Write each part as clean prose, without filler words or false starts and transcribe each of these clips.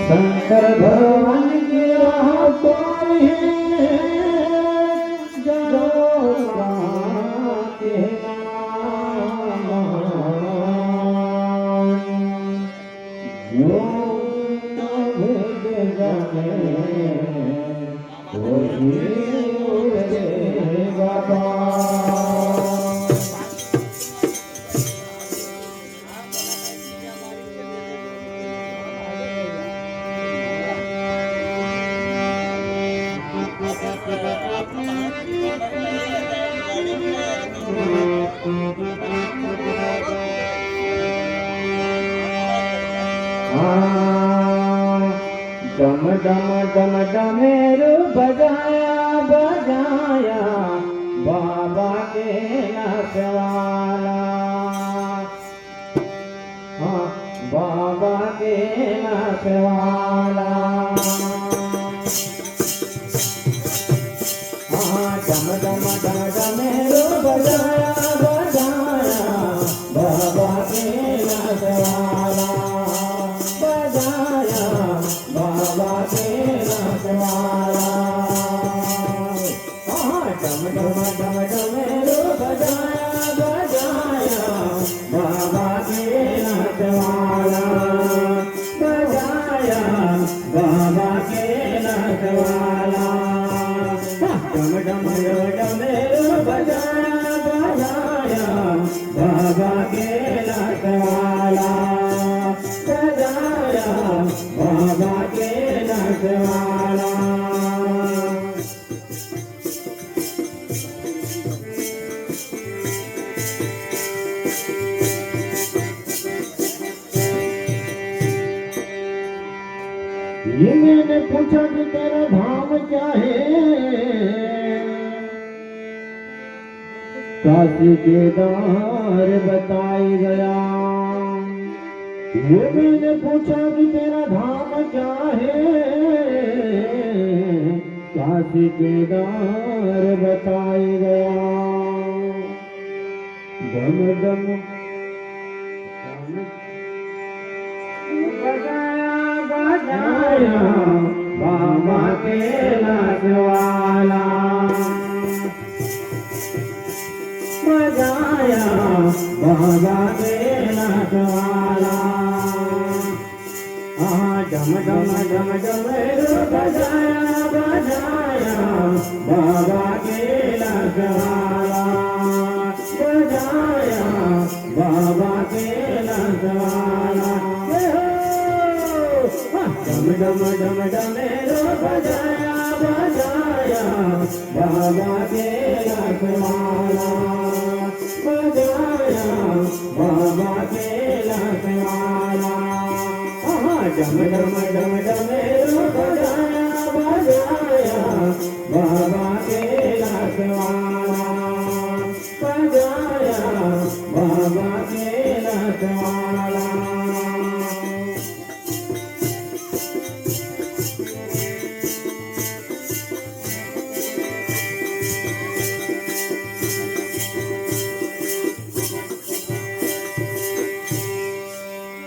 शंकर भगवान की राह पर है जो के जो न भेद जाने वही उड़ेगा डम डम डम डमेरू बजाया बजाया बाबा के नशवाला। हाँ बाबा के नशवाला। हाँ डम डम डम डमेरू बजाया बजाया बाबा के नशवाला। बाबा के नशवाला। डम डम डम डमेरू बजाया बजाया बाबा के नशवाला। बजाया बाबा के नशवाला। डम डम डमेरू बजाया बजाया बाबा के नशवाला। बाबा के नशवाला। ये मैंने पूछा कि तेरा धाम क्या है। काशी केदार बताई गया। ये मैंने पूछा कि तेरा धाम क्या है। काशी केदार बताई गया। डम डम बजाया बजाया बाबा के नशवाला। बजाया बाबा के नशवाला। डम डम डम डमेरू बजाया बजाया बाबा के नशवाला। बजाया बाबा के नशवाला। डम डम डम डमेरू बजाया बजाया बाबा के नशवाला। बजाया बाबा के नशवाला। डम डम डम डमेरू बजाया बजाया बाबा के नशवाला। बजाया बाबा के नशवाला।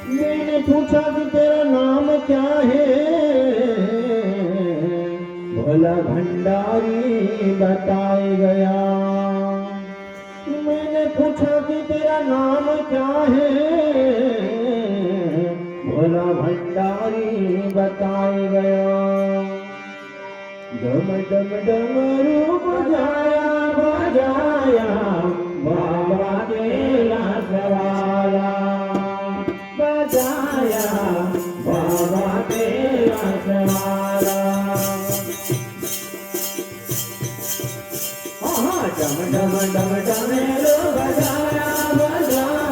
मैंने पूछा कि तेरा नाम क्या है। भोला भंडारी बताई गया। मैंने पूछा कि तेरा नाम क्या है। भोला भंडारी बताई गया। डम डम डमरू बजाया बजाया बाबा के नशवाला। बजाया बाबा के नशवाला। डम डम डम डमेरू बजाया बजाया